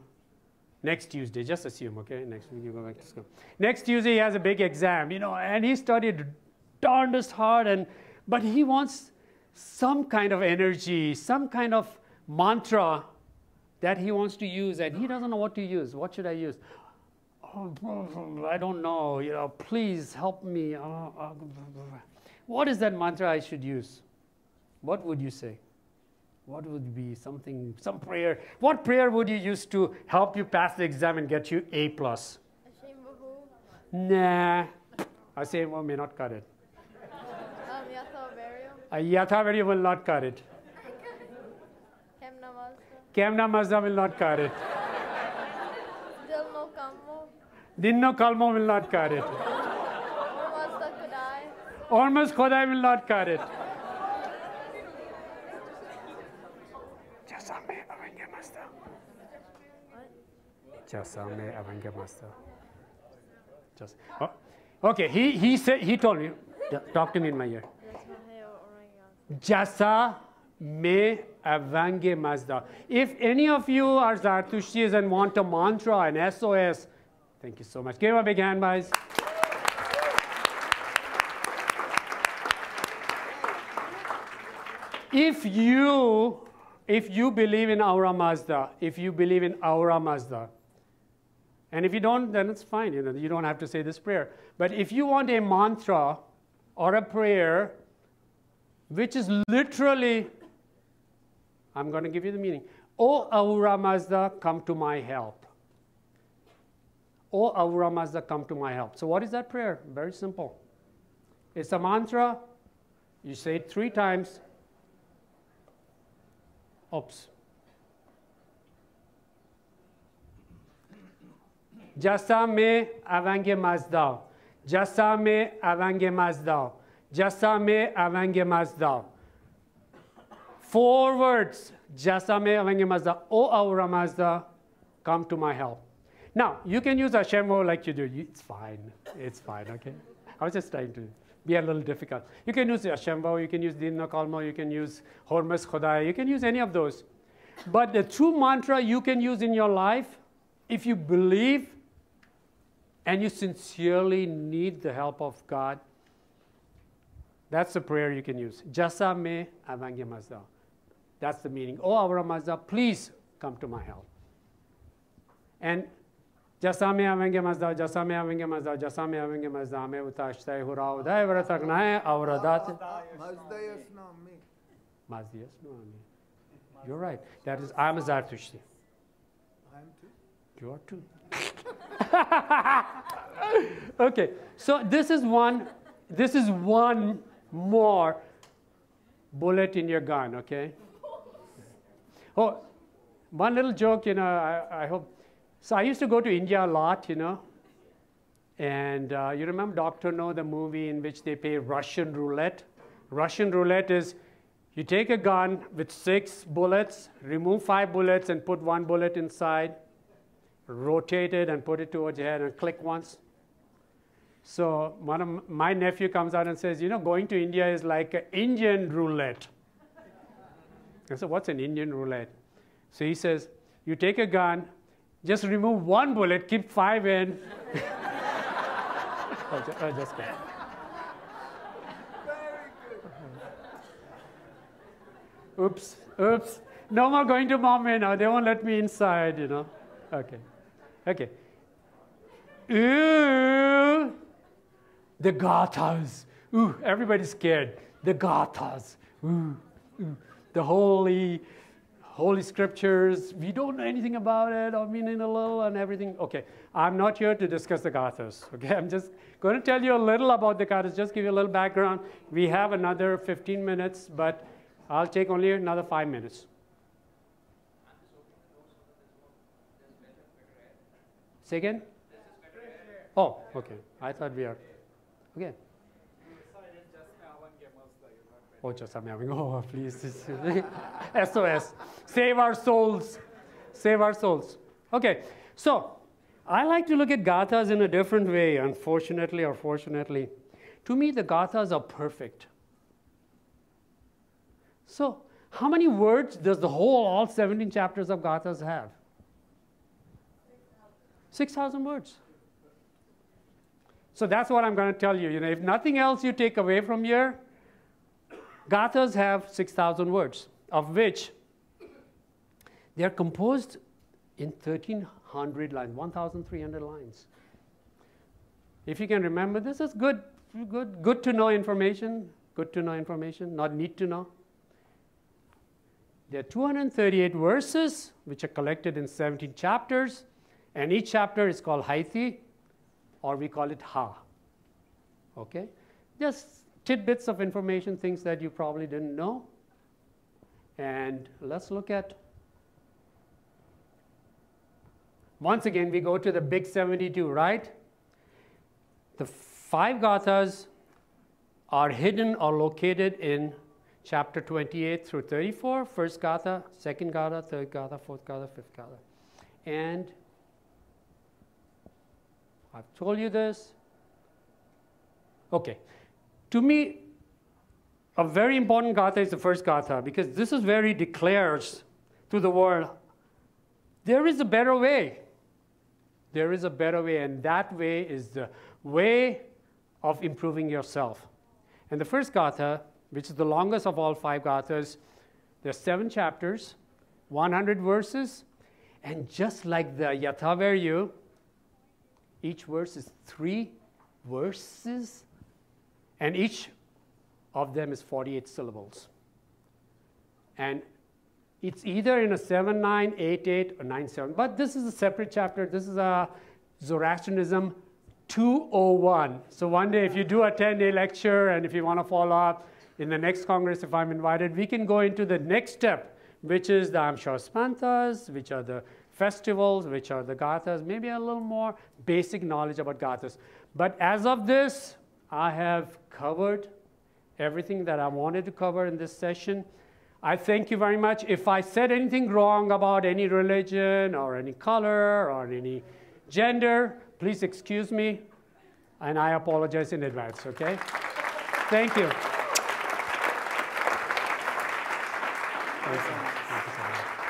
next Tuesday. Just assume, okay? Next week you go back to school. Next Tuesday he has a big exam, you know, and he studied darndest hard, but he wants some kind of energy, some kind of mantra that he wants to use, and he doesn't know what to use. What should I use? Oh, I don't know, you know, please help me. What is that mantra I should use? What would you say? What would be something, some prayer? What prayer would you use to help you pass the exam and get you A+? Ashem Vohu. Nah, Ashem Vohu may not cut it. Yatha Ahu Vairyo. Yatha Ahu Vairyo will not cut it. Kemna Mazda will not cut it. Dinno Kalmo will not cut it. Ormas Khodai will not cut it. Jasame Avange Master. Jasame Avange Master. Just okay. He told me. Talk to me in my ear. Jasa me avange Mazda. If any of you are Zartushtis and want a mantra, an SOS, thank you so much. Give him a big hand, guys. If you believe in Aura Mazda, and if you don't, then it's fine. You know, you don't have to say this prayer. But if you want a mantra or a prayer, which is literally, I'm going to give you the meaning. O Aura Mazda, come to my help. O Aura Mazda, come to my help. So what is that prayer? Very simple. It's a mantra. You say it 3 times. Oops. Jasa me avange Mazda. Jasa me avange Mazda. Jasa me avange Mazda. 4 words. Jasa me avange Mazda. O Aura Mazda, come to my help. Now, you can use Ashem Vohu like you do. It's fine. It's fine, okay? I was just trying to be a little difficult. You can use Ashem Vohu, you can use Dinno Kalmo, you can use Hormas Khodai, you can use any of those. But the true mantra you can use in your life, if you believe and you sincerely need the help of God, That's the prayer you can use. Jasa me avange mazda. That's the meaning. Oh, our Mazda, please come to my help. And Jasa me avange mazda, Jasa me avange mazda, Jasa me avange mazda, me utashtai hura uday vrataknae avradat. Mazda Yasna me. Mazda Yasna me. You're right. That is, I'm a Zartushti. I'm too. You are too. Okay, so this is one more bullet in your gun, okay? Oh, one little joke, you know, I hope. So I used to go to India a lot, you know, and you remember Dr. No, the movie in which they play Russian roulette? Russian roulette is you take a gun with 6 bullets, remove 5 bullets and put 1 bullet inside, rotate it and put it towards your head and click once. So one of my nephew comes out and says, you know, going to India is like an Indian roulette. I said, what's an Indian roulette? So he says, you take a gun, just remove 1 bullet, keep 5 in. Just kidding. Oops, oops. No more going to Bombay now. They won't let me inside, you know. Okay, okay. Ooh, the Gathas. Ooh, everybody's scared. The Gathas. Ooh, ooh. The holy scriptures. We don't know anything about it. I mean, in a little and everything. Okay, I'm not here to discuss the Gathas. Okay, I'm just going to tell you a little about the Gathas. Just give you a little background. We have another 15 minutes, but I'll take only another 5 minutes. Say again? Oh, okay. I thought we are. Okay. Oh, just I'm having. Oh, please. SOS. Save our souls. Save our souls. Okay. So, I like to look at Gathas in a different way, unfortunately or fortunately. To me, the Gathas are perfect. So, how many words does the all 17 chapters of Gathas have? 6,000 words. So that's what I'm going to tell you. You know, if nothing else you take away from here, Gathas have 6,000 words, of which they are composed in 1,300 lines, 1,300 lines. If you can remember, this is good to know information. Good to know information, not need to know. There are 238 verses, which are collected in 17 chapters. And each chapter is called Haithi, or we call it Ha. Okay? Just tidbits of information, things that you probably didn't know. And let's look at, once again, we go to the big 72, right? The 5 Gathas are hidden or located in chapter 28 through 34, first Gatha, second Gatha, third Gatha, fourth Gatha, fifth Gatha. And I've told you this. Okay. To me, a very important Gatha is the first Gatha, because this is where he declares to the world, there is a better way. There is a better way, and that way is the way of improving yourself. And the first Gatha, which is the longest of all 5 Gathas, there's 7 chapters, 100 verses, and just like the Yatha Ahu Vairyo, each verse is 3 verses, and each of them is 48 syllables. And it's either in a 7-9, 8-8, or 9-7. But this is a separate chapter. This is a Zoroastrianism 201. So one day, if you do a 10-day lecture, and if you want to follow up in the next Congress, if I'm invited, we can go into the next step, which is the Amesha Spentas, which are the festivals, which are the Gathas, maybe a little more basic knowledge about Gathas. But as of this, I have covered everything that I wanted to cover in this session. I thank you very much. If I said anything wrong about any religion or any color or any gender, please excuse me, and I apologize in advance, okay? Thank you. Thank you so much.